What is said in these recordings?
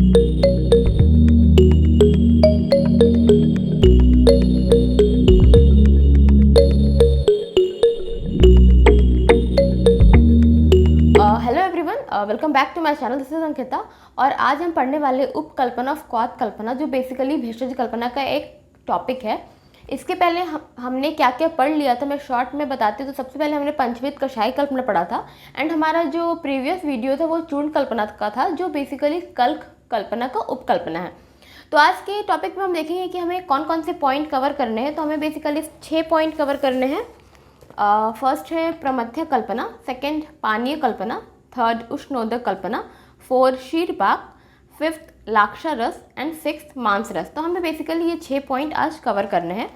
Hello everyone, welcome back to my channel. This is Ankita और आज हम पढ़ने वाले उपकल्पना ऑफ क्वाथ कल्पना, जो बेसिकली भेषज कल्पना का एक टॉपिक है। इसके पहले हमने क्या क्या पढ़ लिया था, मैं शॉर्ट में बताती हूँ। तो सबसे पहले हमने पंचविध कषाय कल्पना पढ़ा था एंड हमारा जो प्रीवियस वीडियो था वो चूर्ण कल्पना का था, जो बेसिकली कल्क कल्पना का उपकल्पना है। तो आज के टॉपिक में हम देखेंगे कि हमें कौन कौन से पॉइंट कवर करने हैं। तो हमें बेसिकली 6 पॉइंट कवर करने हैं। फर्स्ट है प्रमथ्य कल्पना, सेकंड पानीय कल्पना, थर्ड उष्णोदक कल्पना, फोर्थ शीरपाक, फिफ्थ लाक्षा रस एंड सिक्स्थ मांस रस। तो हमें बेसिकली ये 6 पॉइंट आज कवर करने हैं।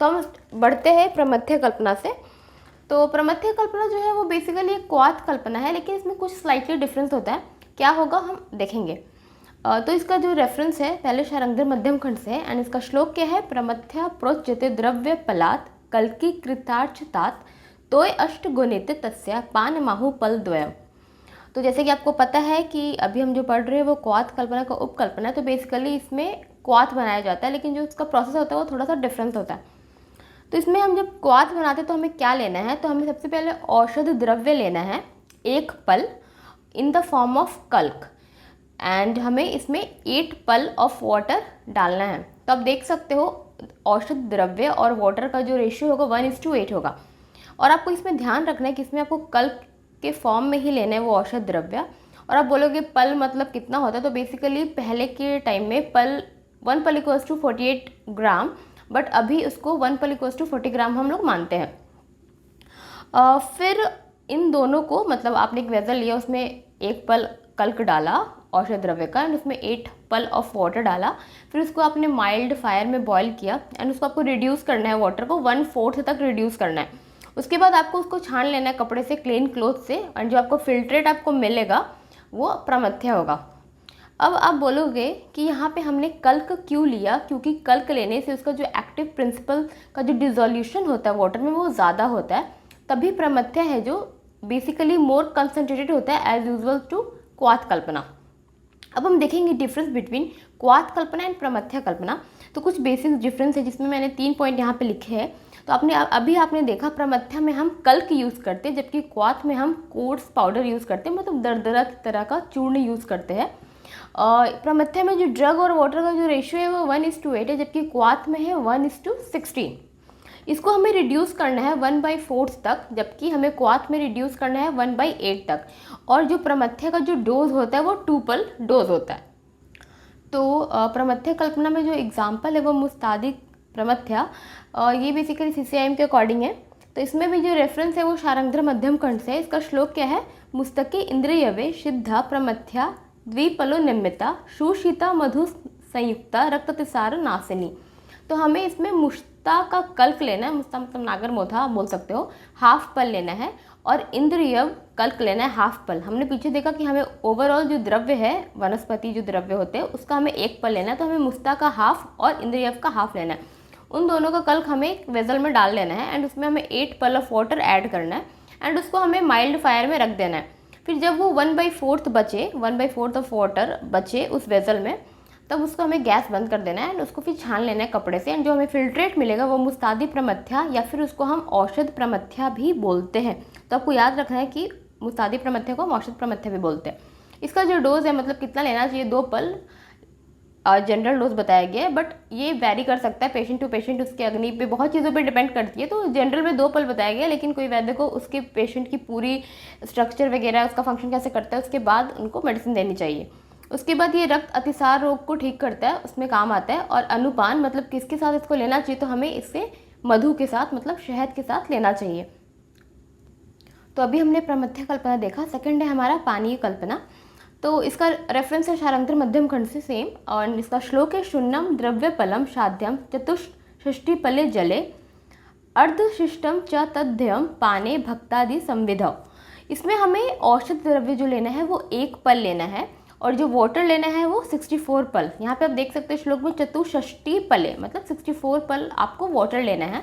तो हम बढ़ते हैं प्रमथ्य कल्पना से। तो प्रमथ्य कल्पना जो है वो बेसिकली एक क्वाथ कल्पना है, लेकिन इसमें कुछ स्लाइटली डिफरेंस होता है। क्या होगा हम देखेंगे। तो इसका जो रेफरेंस है पहले शारंगधर मध्यम खंड से है एंड इसका श्लोक क्या है, प्रमथ्या प्रोच्यते द्रव्य पलात् कल्की कृतार्थतात तोय अष्ट गुणित तस्या पान माहु पल द्वयम। तो जैसे कि आपको पता है कि अभी हम जो पढ़ रहे हैं वो क्वाथ कल्पना का उपकल्पना है। तो बेसिकली इसमें क्वाथ बनाया जाता है, लेकिन जो उसका प्रोसेस होता है वो थोड़ा सा डिफरेंस होता है। तो इसमें हम जब क्वाथ बनाते हैं तो हमें क्या लेना है, तो हमें सबसे पहले औषध द्रव्य लेना है, एक पल इन द फॉर्म ऑफ कल्क, एंड हमें इसमें 8 पल ऑफ वाटर डालना है। तो आप देख सकते हो औषध द्रव्य और वाटर का जो रेशियो होगा 1:8 होगा। और आपको इसमें ध्यान रखना है कि इसमें आपको कल्क के फॉर्म में ही लेना है वो औषध द्रव्य। और आप बोलोगे पल मतलब कितना होता है, तो बेसिकली पहले के टाइम में पल 1 पल इक्वल्स टू 48 ग्राम, बट अभी उसको 1 पल इक्वल्स टू 40 ग्राम हम लोग मानते हैं। फिर इन दोनों को मतलब आपने एक वेसल लिया, उसमें 1 पल कल्क डाला औषध द्रव्य का एंड उसमें 8 पल ऑफ वाटर डाला। फिर उसको आपने माइल्ड फायर में बॉईल किया एंड उसको आपको रिड्यूस करना है, वाटर को 1/4 तक रिड्यूस करना है। उसके बाद आपको उसको छान लेना है कपड़े से, क्लीन क्लोथ से, एंड जो आपको फिल्ट्रेट आपको मिलेगा वो प्रमथ्य होगा। अब आप बोलोगे कि यहाँ पे हमने कल्क क्यों लिया, क्योंकि कल्क लेने से उसका जो एक्टिव प्रिंसिपल का जो डिजोल्यूशन होता है वाटर में वो ज़्यादा होता है, तभी प्रमथ्य है जो बेसिकली मोर कंसनट्रेटेड होता है एज यूजुअल टू क्वाथ कल्पना। अब हम देखेंगे डिफरेंस बिटवीन क्वाथ कल्पना एंड प्रमथ्य कल्पना। तो कुछ बेसिक डिफरेंस है जिसमें मैंने 3 पॉइंट यहाँ पे लिखे हैं। तो आपने देखा प्रमथ्य में हम कल्क यूज़ करते हैं, जबकि क्वाथ में हम कोर्स पाउडर यूज़ करते हैं, मतलब दरदरा की तरह का चूर्ण यूज़ करते हैं। प्रमथ्य में जो ड्रग और वाटर का जो रेशियो है वो 1:8 है, जबकि क्वाथ में है 1:16। इसको हमें रिड्यूस करना है 1/4 तक, जबकि हमें क्वाथ में रिड्यूस करना है 1/8 तक। और जो प्रमथ्य का जो डोज होता है वो 2 पल डोज होता है। तो प्रमथ्य कल्पना में जो एग्जाम्पल है वो मुस्तादी प्रमथ्या, ये बेसिकली CCIM के अकॉर्डिंग है। तो इसमें भी जो रेफरेंस है वो शारंगधर मध्यम खंड से है। इसका श्लोक क्या है, मुस्तकी इंद्रियवे सिद्धा प्रमथ्या द्विपलो निम्मिता सुशीता मधु संयुक्ता रक्ततिसार नासिनी। तो हमें इसमें मुस्ता का कल्क लेना है, मुस्ता मतलब नागर मोथा आप बोल सकते हो, हाफ पल लेना है, और इंद्रियव कल्क लेना है हाफ पल। हमने पीछे देखा कि हमें ओवरऑल जो द्रव्य है, वनस्पति जो द्रव्य होते हैं, उसका हमें 1 पल लेना है। तो हमें मुस्ता का हाफ और इंद्रियव का हाफ लेना है। उन दोनों का कल्क हमें एक वेसल में डाल लेना है एंड उसमें हमें 8 पल ऑफ वाटर ऐड करना है एंड उसको हमें माइल्ड फायर में रख देना है। फिर जब वो 1/4 बचे, 1/4 ऑफ वाटर बचे उस वेसल में, तब उसको हमें गैस बंद कर देना है एंड उसको फिर छान लेना है कपड़े से। एंड जो हमें फिल्ट्रेट मिलेगा वो मुस्तादी प्रमथ्या या फिर उसको हम औषध प्रमथ्या भी बोलते हैं। तो आपको याद रखना है कि मुस्तादी प्रमथ्या को हम औषध प्रमथ्या भी बोलते हैं। इसका जो डोज है मतलब कितना लेना चाहिए, 2 पल जनरल डोज बताया गया है, बट ये वेरी कर सकता है पेशेंट टू पेशेंट, उसके अग्नि पे बहुत चीज़ों पे डिपेंड करती है। तो जनरल में 2 पल बताया गया, लेकिन कोई वैद्य को उसके पेशेंट की पूरी स्ट्रक्चर वगैरह उसका फंक्शन कैसे करता है उसके बाद उनको मेडिसिन देनी चाहिए। उसके बाद ये रक्त अतिसार रोग को ठीक करता है, उसमें काम आता है। और अनुपान मतलब किसके साथ इसको लेना चाहिए, तो हमें इससे मधु के साथ मतलब शहद के साथ लेना चाहिए। तो अभी हमने प्रमथ्य कल्पना देखा। सेकंड है हमारा पानीय कल्पना। तो इसका रेफरेंस है शारंगधर मध्यम खंड से सेम, और इसका श्लोक है शून्यम द्रव्य पलम साध्यम चतुष्षष्टि पले जले अर्धशिष्टम च तद्धयम पाने भक्तादि संविधव। इसमें हमें औषध द्रव्य जो लेना है वो 1 पल लेना है और जो वाटर लेना है वो 64 पल। यहाँ पे आप देख सकते हैं श्लोक में चतुष्षष्टि पले मतलब 64 पल आपको वाटर लेना है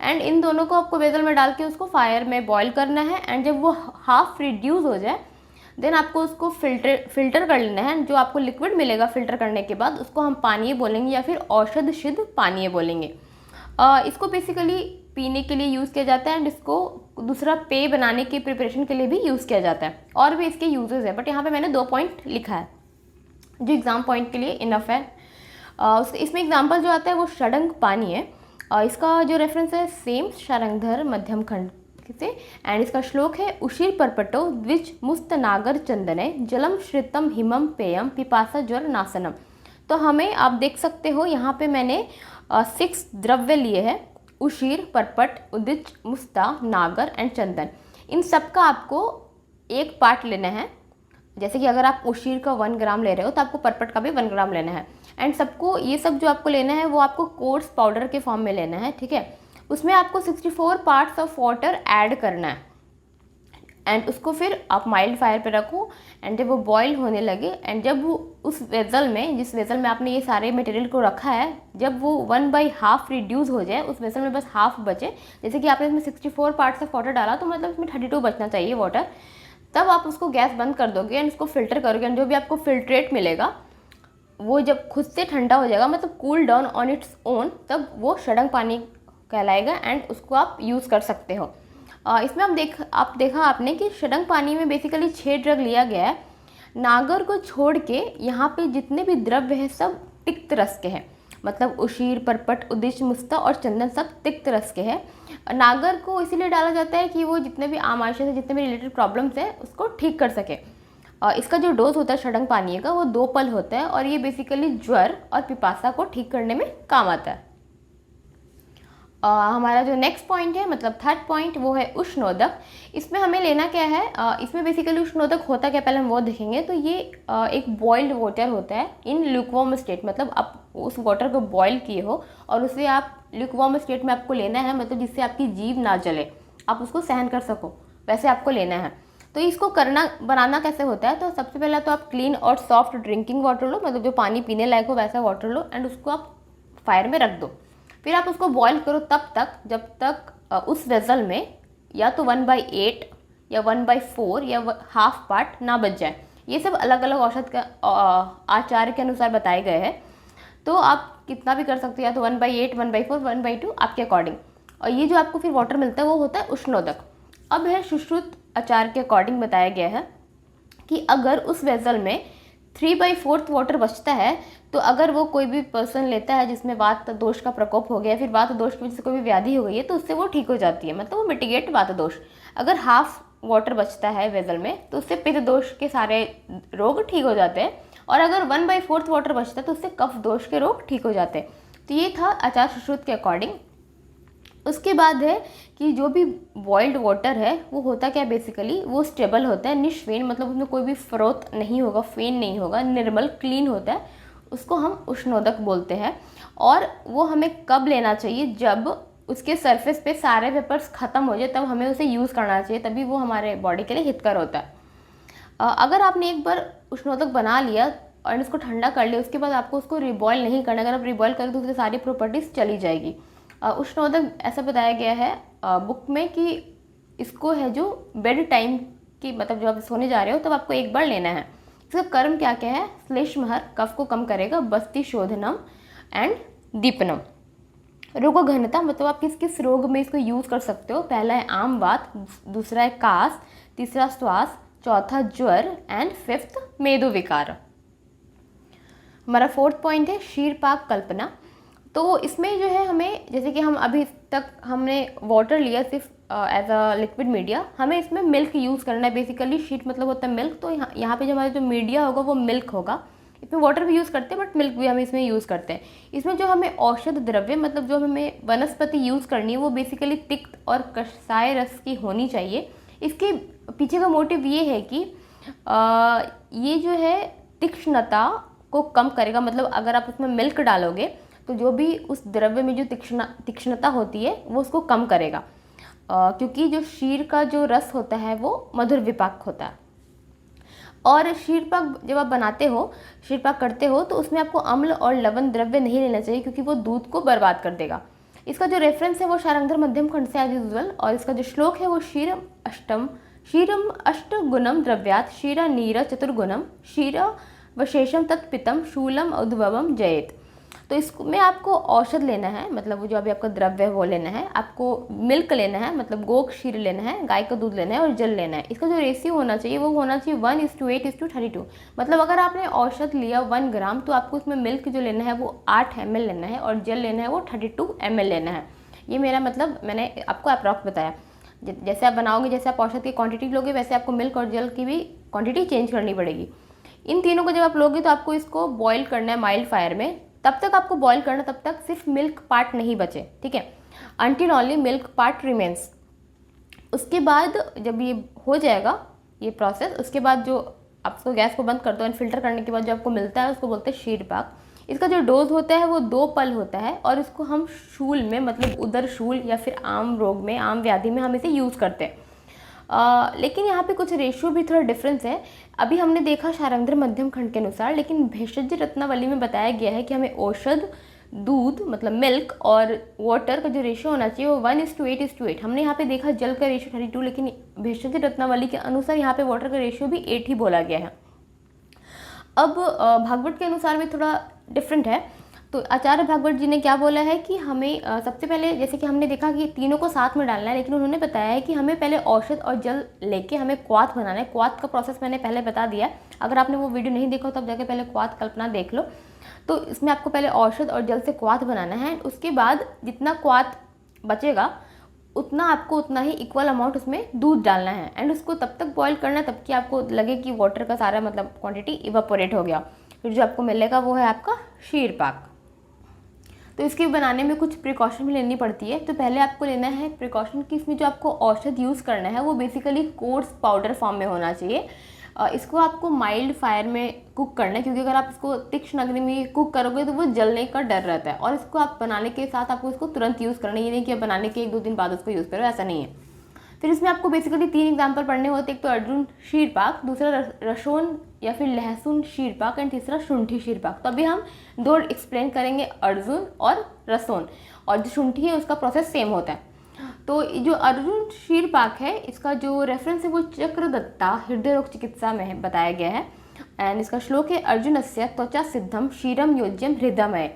एंड इन दोनों को आपको वेसल में डाल के उसको फायर में बॉईल करना है। एंड जब वो हाफ रिड्यूस हो जाए देन आपको उसको फिल्टर कर लेना है। जो आपको लिक्विड मिलेगा फिल्टर करने के बाद उसको हम पानीय बोलेंगे या फिर औषध सिद्ध पानीय बोलेंगे। इसको बेसिकली पीने के लिए यूज़ किया जाता है एंड इसको दूसरा पेय बनाने की प्रिपरेशन के लिए भी यूज़ किया जाता है। और भी इसके यूजेस है, बट यहाँ पे मैंने 2 पॉइंट लिखा है जो एग्जाम पॉइंट के लिए इनफ है। इसमें एग्जाम्पल जो आता है वो षडंग पानी है। इसका जो रेफरेंस है सेम शारंगधर मध्यम खंड से, एंड इसका श्लोक है उशीर परपटो द्विज मुस्त नागर चंदने जलम श्रितम हिमम पेयम पिपासा ज्वर नासनम। तो हमें आप देख सकते हो यहाँ पे मैंने 6 द्रव्य लिए हैं, उशीर, परपट, उदिच, मुस्ता, नागर एंड चंदन। इन सब का आपको एक पार्ट लेना है। जैसे कि अगर आप उशीर का 1 ग्राम ले रहे हो तो आपको परपट का भी 1 ग्राम लेना है। एंड सबको ये सब जो आपको लेना है वो आपको कोर्स पाउडर के फॉर्म में लेना है, ठीक है। उसमें आपको 64 पार्ट्स ऑफ वाटर ऐड करना है एंड उसको फिर आप माइल्ड फायर पे रखो। एंड जब वो बॉईल होने लगे एंड जब वो उस वेजल में, जिस वेजल में आपने ये सारे मटेरियल को रखा है, जब वो 1/2 रिड्यूस हो जाए, उस वेजल में बस हाफ बचे, जैसे कि आपने इसमें 64 पार्ट्स ऑफ वाटर डाला तो मतलब इसमें 32 बचना चाहिए वाटर, तब आप उसको गैस बंद कर दोगे एंड उसको फिल्टर करोगे। एंड जो भी आपको फिल्ट्रेट मिलेगा वो जब खुद से ठंडा हो जाएगा, मतलब cool down on its own, तब वो षडंग पानी कहलाएगा एंड उसको आप यूज़ कर सकते हो। इसमें आप देखा आपने कि षडंग पानी में बेसिकली 6 ड्रग लिया गया है। नागर को छोड़ के यहाँ पे जितने भी द्रव्य है सब तिक्त रस के हैं, मतलब उशीर, परपट, उदिच, मुस्ता और चंदन सब तिक्त रस के हैं। नागर को इसीलिए डाला जाता है कि वो जितने भी आमाशय से जितने भी रिलेटेड प्रॉब्लम्स हैं उसको ठीक कर सके। इसका जो डोज होता है षडंग पानी का वो 2 पल होता है और ये बेसिकली ज्वर और पिपासा को ठीक करने में काम आता है। हमारा जो नेक्स्ट पॉइंट है, मतलब 3rd पॉइंट, वो है उष्णोदक। इसमें हमें लेना क्या है, इसमें बेसिकली उष्णोदक होता क्या पहले हम वो देखेंगे। तो ये एक बॉइल्ड वाटर होता है इन ल्यूकवार्म स्टेट, मतलब आप उस वाटर को बॉईल किए हो और उसे आप ल्यूकवार्म स्टेट में आपको लेना है, मतलब जिससे आपकी जीभ ना जले, आप उसको सहन कर सको, वैसे आपको लेना है। तो इसको बनाना कैसे होता है, तो सबसे पहले तो आप क्लीन और सॉफ्ट ड्रिंकिंग वाटर लो, मतलब जो पानी पीने लायक हो वैसा वाटर लो एंड उसको आप फायर में रख दो। फिर आप उसको बॉईल करो तब तक जब तक उस वेजल में या तो 1/8 या 1/4 या हाफ पार्ट ना बच जाए। ये सब अलग अलग औषध का आचार्य के अनुसार बताए गए हैं, तो आप कितना भी कर सकते हो, या तो 1/8, 1/4, 1/2 आपके अकॉर्डिंग। और ये जो आपको फिर वाटर मिलता है वो होता है उष्णोदक। अब है सुश्रुत आचार्य के अकॉर्डिंग बताया गया है कि अगर उस वेजल में 3/4 वाटर बचता है, तो अगर वो कोई भी पर्सन लेता है जिसमें वात दोष का प्रकोप हो गया, फिर वात दोष की वजह से कोई भी व्याधि हो गई है, तो उससे वो ठीक हो जाती है, मतलब वो मिटिगेट वात दोष। अगर हाफ वाटर बचता है वेजल में तो उससे पित्त दोष के सारे रोग ठीक हो जाते हैं, और अगर 1/4 वाटर बचता है तो उससे कफ दोष के रोग ठीक हो जाते हैं। तो ये था आचार्य सुश्रुत के अकॉर्डिंग। उसके बाद है कि जो भी बॉइल्ड वाटर है वो होता क्या, बेसिकली वो स्टेबल होता है, निष्फेन, मतलब उसमें कोई भी फ्रोथ नहीं होगा, फेन नहीं होगा, निर्मल क्लीन होता है, उसको हम उष्णोदक बोलते हैं। और वो हमें कब लेना चाहिए, जब उसके सरफेस पे सारे वेपर्स ख़त्म हो जाए तब हमें उसे यूज़ करना चाहिए, तभी वो हमारे बॉडी के लिए हितकर होता है। अगर आपने एक बार उष्णोदक बना लिया और इसको ठंडा कर लिया, उसके बाद आपको उसको रिबॉयल नहीं करना। अगर आप रिबॉयल करें तो उसकी सारी प्रॉपर्टीज़ चली जाएगी। उष्णोदक ऐसा बताया गया है बुक में कि इसको है जो बेड टाइम की, मतलब जब आप सोने जा रहे हो तब आपको एक बार लेना है। इसका कर्म क्या क्या है, श्लेष्महर कफ को कम करेगा, बस्ती शोधनम एंड दीपनम। रोग घनता, मतलब आप किस किस रोग में इसको यूज़ कर सकते हो। पहला है आम वात, दूसरा है कास, तीसरा श्वास, चौथा ज्वर एंड 5th मेदो विकार। हमारा 4th पॉइंट है शीरपाक कल्पना। तो इसमें जो है हमें, जैसे कि हम अभी तक हमने वाटर लिया सिर्फ एज अ लिक्विड मीडिया, हमें इसमें मिल्क यूज़ करना है। बेसिकली शीट मतलब होता है मिल्क, तो यहाँ पे जो हमारा जो मीडिया होगा वो मिल्क होगा। इसमें वाटर भी यूज़ करते हैं बट मिल्क भी हम इसमें यूज़ करते हैं। इसमें जो हमें औषध द्रव्य, मतलब जो हमें वनस्पति यूज़ करनी है वो बेसिकली तिक्त और कषाय रस की होनी चाहिए। इसके पीछे का मोटिव ये है कि ये जो है तीक्ष्णता को कम करेगा, मतलब अगर आप उसमें मिल्क डालोगे तो जो भी उस द्रव्य में जो तीक्ष्णता होती है वो उसको कम करेगा, क्योंकि जो शीर का जो रस होता है वो मधुर विपाक होता है। और शीरपाक जब आप बनाते हो, शीरपाक करते हो, तो उसमें आपको अम्ल और लवण द्रव्य नहीं लेना चाहिए क्योंकि वो दूध को बर्बाद कर देगा। इसका जो रेफरेंस है वो शारंगधर मध्यम खंड से एज यूजुअल, और इसका जो श्लोक है वो शीर अष्टम क्षीरम अष्टगुणम द्रव्यात् क्षीरा नीर चतुर्गुणम क्षीर वशेषम तत्पितम शूलम उद्भवम जयेत। तो इसमें आपको औषध लेना है, मतलब वो जो अभी आपका द्रव्य है वो लेना है, आपको मिल्क लेना है, मतलब गो क्षीर लेना है, गाय का दूध लेना है, और जल लेना है। इसका जो रेशियो होना चाहिए वो होना चाहिए 1:8:32। मतलब अगर आपने औषध लिया 1 ग्राम तो आपको उसमें मिल्क जो लेना है वो 8 ml लेना है, और जल लेना है वो 32 ml लेना है। ये मेरा मतलब मैंने आपको अप्रॉक्स बताया। जैसे आप बनाओगे, जैसे आप औषध की क्वांटिटी लोगे, वैसे आपको मिल्क और जल की भी क्वांटिटी चेंज करनी पड़ेगी। इन तीनों को जब आप लोगे तो आपको इसको बॉईल करना है माइल्ड फायर में। तब तक आपको बॉईल करना, तब तक सिर्फ मिल्क पार्ट नहीं बचे, ठीक है, until only milk part remains. उसके बाद जब ये हो जाएगा ये प्रोसेस, उसके बाद जो आप उसको गैस को बंद कर दो एंड फिल्टर करने के बाद जो आपको मिलता है उसको बोलते हैं क्षीर पाक। इसका जो डोज होता है वो 2 पल होता है, और इसको हम शूल में, मतलब उदर शूल या फिर आम रोग में, आम व्याधि में हम इसे यूज़ करते हैं। लेकिन यहाँ पे कुछ रेशियो भी थोड़ा डिफरेंस है। अभी हमने देखा शारंध्र मध्यम खंड के अनुसार, लेकिन भेषज रत्नावली में बताया गया है कि हमें औषध, दूध मतलब मिल्क और वाटर का जो रेशियो होना चाहिए वो 1:8:8। हमने यहाँ पे देखा जल का रेशियो 32, लेकिन भेषज रत्नावली के अनुसार यहाँ पे वाटर का रेशियो भी 8 ही बोला गया है। अब भागवत के अनुसार भी थोड़ा डिफरेंट है। तो आचार्य भागवत जी ने क्या बोला है कि हमें सबसे पहले, जैसे कि हमने देखा कि तीनों को साथ में डालना है, लेकिन उन्होंने बताया है कि हमें पहले औषध और जल लेके हमें क्वाथ बनाना है। क्वाथ का प्रोसेस मैंने पहले बता दिया है, अगर आपने वो वीडियो नहीं देखा तो आप जाके पहले क्वाथ कल्पना देख लो। तो इसमें आपको पहले औषध और जल से क्वाथ बनाना है। उसके बाद जितना क्वाथ बचेगा उतना आपको उतना ही इक्वल अमाउंट उसमें दूध डालना है, एंड उसको तब तक बॉईल करना है तब कि आपको लगे कि वाटर का सारा मतलब क्वांटिटी इवापोरेट हो गया। फिर जो आपको मिलेगा वो है आपका क्षीर पाक। तो इसके बनाने में कुछ प्रिकॉशन भी लेनी पड़ती है। तो पहले आपको लेना है प्रिकॉशन कि इसमें जो आपको औषध यूज़ करना है वो बेसिकली कोर्स पाउडर फॉर्म में होना चाहिए। इसको आपको माइल्ड फायर में कुक करना है, क्योंकि अगर आप इसको तीक्ष्ण अग्नि में कुक करोगे तो वो जलने का डर रहता है। और इसको आप बनाने के साथ आपको इसको तुरंत यूज़ करना है, ये नहीं कि आप बनाने के 1-2 दिन बाद उसको यूज़ करो, ऐसा नहीं है। फिर इसमें आपको बेसिकली 3 एग्जाम्पल पढ़ने होते हैं। एक तो अर्जुन क्षीर पाक, दूसरा रसोन या फिर लहसुन क्षीर पाक, एंड तीसरा शुंठी क्षीर पाक। तो अभी हम 2 एक्सप्लेन करेंगे, अर्जुन और रसोन, और जो शुंठी है उसका प्रोसेस सेम होता है। तो जो अर्जुन क्षीर पाक है इसका जो रेफरेंस है वो चक्रदत्ता हृदय रोग चिकित्सा में बताया गया है, एंड इसका श्लोक है अर्जुनस्य त्वचा सिद्धम क्षीरम योज्यम हृदयमय।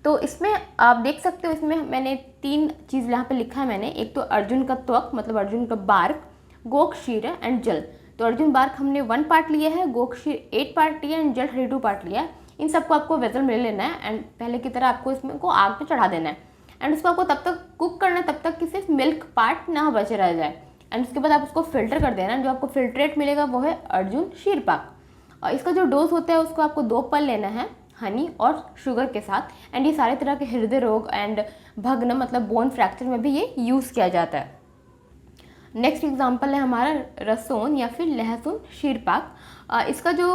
तो इसमें आप देख सकते हो, इसमें मैंने 3 चीज़ यहाँ पे लिखा है मैंने। एक तो अर्जुन का त्वक मतलब अर्जुन का बार्क, गोक्षीर एंड जल। तो अर्जुन बार्क हमने 1 पार्ट लिया है, गोक्षीर 8 पार्ट लिया एंड जल 32 पार्ट लिया है। इन सबको आपको वेसल में लेना है एंड पहले की तरह आपको इसमें को आग पे चढ़ा देना है, एंड उसको आपको तब तक कुक करना है तब तक कि सिर्फ मिल्क पार्ट ना बचे रह जाए, एंड उसके बाद आप उसको फिल्टर कर देना। जो आपको फिल्ट्रेट मिलेगा वो है अर्जुन क्षीर पाक। और इसका जो डोज होता है उसको आपको 2 पल लेना है हनी और शुगर के साथ, एंड ये सारे तरह के हृदय रोग एंड भग्न मतलब बोन फ्रैक्चर में भी ये यूज़ किया जाता है। नेक्स्ट एग्जांपल है हमारा रसोन या फिर लहसुन क्षीर पाक। इसका जो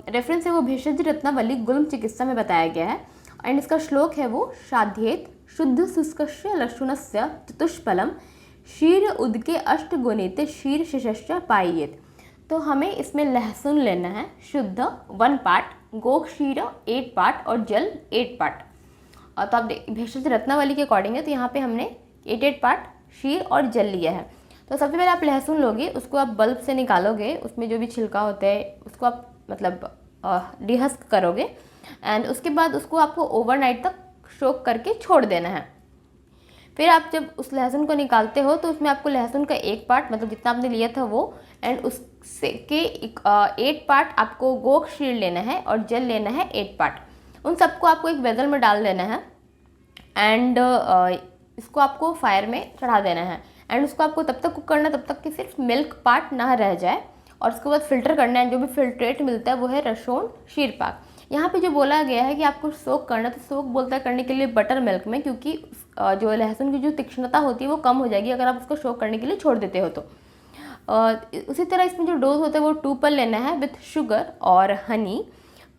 रेफरेंस है वो भेषज रत्नावली गुल्म चिकित्सा में बताया गया है, एंड इसका श्लोक है वो शाध्येत शुद्ध शुष्कस्य लशुनस्य चतुष्फलम क्षीर उदके अष्टगुणित क्षीर शिशश्च पायेत। तो हमें इसमें लहसुन लेना है शुद्ध 1 पार्ट, गोक्षीर 8 पार्ट और जल 8 पार्ट। तो आप भेषज रत्नावली के अकॉर्डिंग है, तो यहाँ पे हमने 8 पार्ट क्षीर और जल लिया है। तो सबसे पहले आप लहसुन लोगे, उसको आप बल्ब से निकालोगे, उसमें जो भी छिलका होता है उसको आप मतलब डिहस्क करोगे, एंड उसके बाद उसको आपको ओवरनाइट तक सोक करके छोड़ देना है। फिर आप जब उस लहसुन को निकालते हो तो उसमें आपको लहसुन का 1 पार्ट मतलब जितना आपने लिया था वो, एंड उससे के 8 पार्ट आपको गोक्षीर लेना है और जल लेना है 8 पार्ट। उन सबको आपको एक वेसल में डाल देना है, एंड इसको आपको फायर में चढ़ा देना है, एंड उसको आपको तब तक कुक करना तब तक कि सिर्फ मिल्क पार्ट ना रह जाए, और उसके बाद फिल्टर करना है। जो भी फिल्ट्रेट मिलता है वो है रसोन क्षीर पाक। यहाँ पे जो बोला गया है कि आपको सोक करना, तो सोक बोलता है करने के लिए बटर मिल्क में, क्योंकि जो लहसुन की जो तीक्ष्णता होती है वो कम हो जाएगी अगर आप उसको सोक करने के लिए छोड़ देते हो तो। उसी तरह इसमें जो डोज होता है वो 2 पल लेना है विथ शुगर और हनी,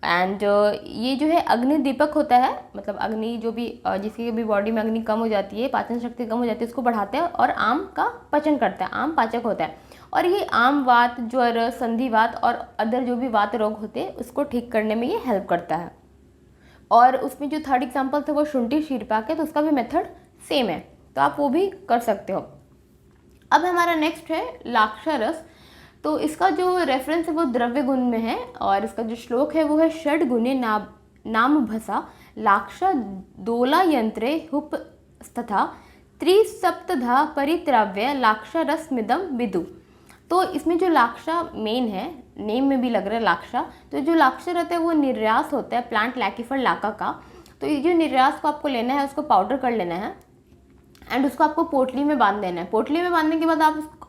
एंड ये जो है अग्नि दीपक होता है, मतलब अग्नि जो भी जिसकी भी बॉडी में अग्नि कम हो जाती है, पाचन शक्ति कम हो जाती है, उसको बढ़ाता है और आम का पचन करता है, आम पाचक होता है। और ये आम वात, ज्वर, संधिवात और अदर जो भी वात रोग होते हैं उसको ठीक करने में ये हेल्प करता है। और उसमें जो 3rd एग्जाम्पल था वो शुंठी क्षीर पाक है, तो उसका भी मेथड सेम है, तो आप वो भी कर सकते हो। अब हमारा नेक्स्ट है लाक्षा रस। तो इसका जो रेफरेंस है वो द्रव्य गुण में है और इसका जो श्लोक है वो है षड गुणे नाम भसा लाक्षा दोला यंत्रे हुप तथा त्रिसप्तधा परित्राव्य लाक्षा रसमिदम विदु। तो इसमें जो लाक्षा मेन है, नेम में भी लग रहा है लाक्षा, तो जो लाक्षा रहता है वो निर्यास होता है प्लांट लैकिफर लाका का। तो ये जो निर्यास को आपको लेना है उसको पाउडर कर लेना है एंड उसको आपको पोटली में बांध देना है। पोटली में बांधने के बाद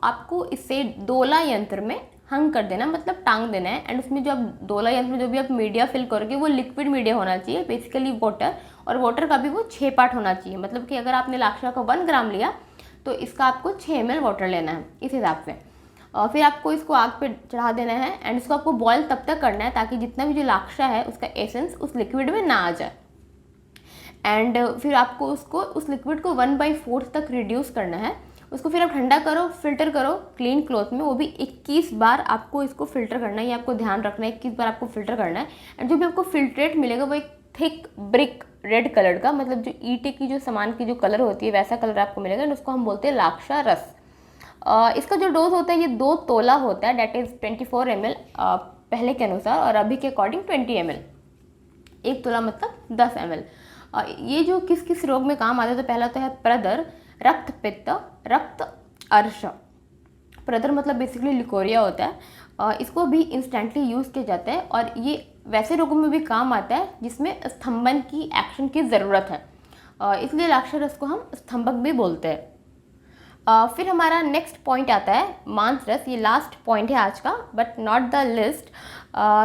आपको इसे दोला यंत्र में हंग कर देना, मतलब टांग देना है। एंड उसमें जो आप दोला यंत्र में जो भी आप मीडिया फिल करोगे वो लिक्विड मीडिया होना चाहिए, बेसिकली वाटर, और वाटर का भी वो 6 पार्ट होना चाहिए। मतलब कि अगर आपने लाक्षा का 1 ग्राम लिया तो इसका आपको 6 ml वाटर लेना है इस हिसाब से। और फिर आपको इसको आग पे चढ़ा देना है एंड इसको आपको बॉयल तब तक करना है ताकि जितना भी जो लाक्षा है उसका एसेंस उस लिक्विड में ना आ जाए। एंड फिर आपको उस लिक्विड को 1/4 तक रिड्यूस करना है। उसको फिर आप ठंडा करो, फिल्टर करो क्लीन क्लॉथ में, वो भी 21 बार आपको इसको फिल्टर करना है, ये आपको ध्यान रखना है, 21 बार आपको फिल्टर करना है। एंड जो भी आपको फिल्ट्रेट मिलेगा वो एक थिक ब्रिक रेड कलर का, मतलब जो ईंटे की जो सामान की जो कलर होती है वैसा कलर आपको मिलेगा एंड उसको हम बोलते हैं लाक्षा रस। इसका जो डोज होता है ये 2 तोला होता है, डेट इज़ 24 ml पहले के अनुसार, और अभी के अकॉर्डिंग 20 ml। 1 तोला मतलब 10 ml। ये जो किस किस रोग में काम आता है, तो पहला तो है प्रदर, रक्त पित्त, रक्त अर्श। प्रदर मतलब बेसिकली लिकोरिया होता है, इसको भी इंस्टेंटली यूज़ किया जाता है और ये वैसे रोगों में भी काम आता है जिसमें स्तंभन की एक्शन की ज़रूरत है, इसलिए लाक्षा रस को हम स्तंभक भी बोलते हैं। फिर हमारा नेक्स्ट पॉइंट आता है मांस रस। ये लास्ट पॉइंट है आज का, बट नॉट द लिस्ट।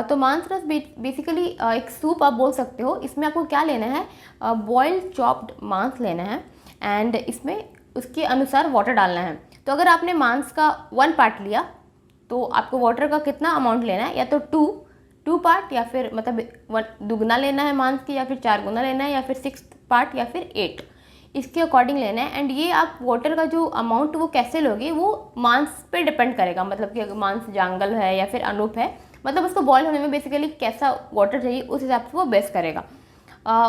तो मांस रस बेसिकली एक सूप आप बोल सकते हो। इसमें आपको क्या लेना है, बॉइल्ड चॉप्ड मांस लेना है एंड इसमें उसके अनुसार वाटर डालना है। तो अगर आपने मांस का 1 पार्ट लिया तो आपको वाटर का कितना अमाउंट लेना है, या तो 2 पार्ट, या फिर मतलब दुगना लेना है मांस की, या फिर 4 गुना लेना है, या फिर 6 पार्ट, या फिर 8, इसके अकॉर्डिंग लेना है। एंड ये आप वाटर का जो अमाउंट वो कैसे लोगे वो मांस पे डिपेंड करेगा, मतलब कि अगर मांस जांगल है या फिर अनूप है, मतलब उसको बॉयल होने में बेसिकली कैसा वाटर चाहिए उस हिसाब से वो बेस करेगा।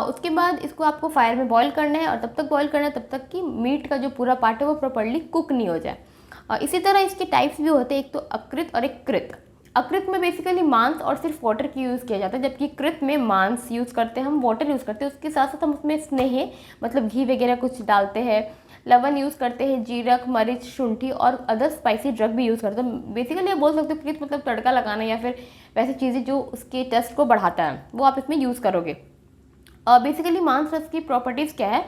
उसके बाद इसको आपको फायर में बॉयल करना है और तब तक बॉयल करना है तब तक कि मीट का जो पूरा पार्ट है वो प्रॉपर्ली कुक नहीं हो जाए। इसी तरह इसके टाइप्स भी होते हैं, एक तो अकृत और एक कृत। अकृत में बेसिकली मांस और सिर्फ वाटर की यूज़ किया जाता है, जबकि कृत में मांस यूज़ करते हैं हम, वाटर यूज़ करते हैं, उसके साथ साथ हम उसमें स्नेह मतलब घी वगैरह कुछ डालते हैं, लवण यूज़ करते हैं, जीरक, मरीच, शुंठी और अदर स्पाइसी ड्रग भी यूज़ करते हैं। बेसिकली आप बोल सकते हो कृत मतलब तड़का लगाना या फिर वैसी चीज़ें जो उसके टेस्ट को बढ़ाता है वो आप इसमें यूज़ करोगे। बेसिकली मांस रस की प्रॉपर्टीज़ क्या है,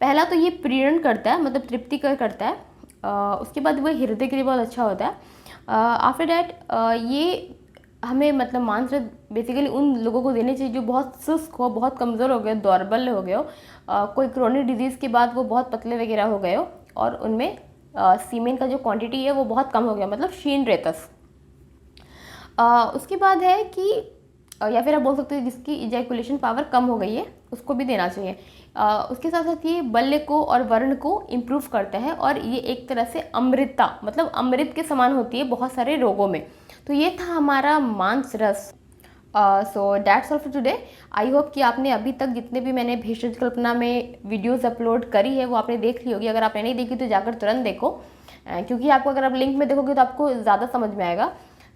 पहला तो ये प्रीरण करता है, मतलब तृप्ति करता है। उसके बाद वो हृदय के लिए बहुत अच्छा होता है। आफ्टर डैट ये हमें मतलब मांस रस बेसिकली उन लोगों को देने चाहिए जो बहुत सुस्त हो, बहुत कमज़ोर हो गए, दौर्बल्य हो गए हो, कोई क्रोनिक डिजीज़ के बाद वो बहुत पतले वगैरह हो गए हो और उनमें सीमेन का जो क्वांटिटी है वो बहुत कम हो गया, मतलब क्षीण रेतस। उसके बाद है कि या फिर आप बोल सकते हो जिसकी इजैकुलेशन पावर कम हो गई है उसको भी देना चाहिए। उसके साथ साथ ये बल्य को और वर्ण को इम्प्रूव करता है और ये एक तरह से अमृता मतलब अमृत के समान होती है बहुत सारे रोगों में। तो ये था हमारा मांस रस। So that's all for today. I hope कि आपने अभी तक जितने भी मैंने भेषज कल्पना में वीडियोस अपलोड करी है वो आपने देख ली होगी। अगर आपने नहीं देखी तो जाकर तुरंत देखो, क्योंकि आपको अगर आप लिंक में देखोगे तो आपको ज़्यादा समझ में आएगा।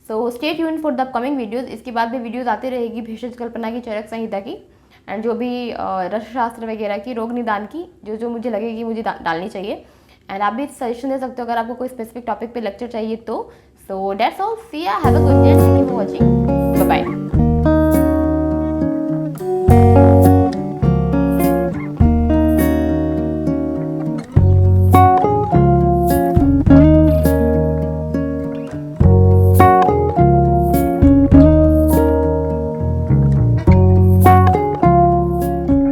So stay tuned for the upcoming videos. इसके बाद भी वीडियोज़ आती रहेगी भेषज कल्पना की, चरक संहिता की एंड जो भी रसशास्त्र वगैरह की, रोग निदान की, जो मुझे लगेगी मुझे डालनी चाहिए। एंड आप भी सजेशन दे सकते हो अगर आपको कोई स्पेसिफिक टॉपिक पे लेक्चर चाहिए तो। So that's all, see ya, have a good day, thank you for watching, bye bye.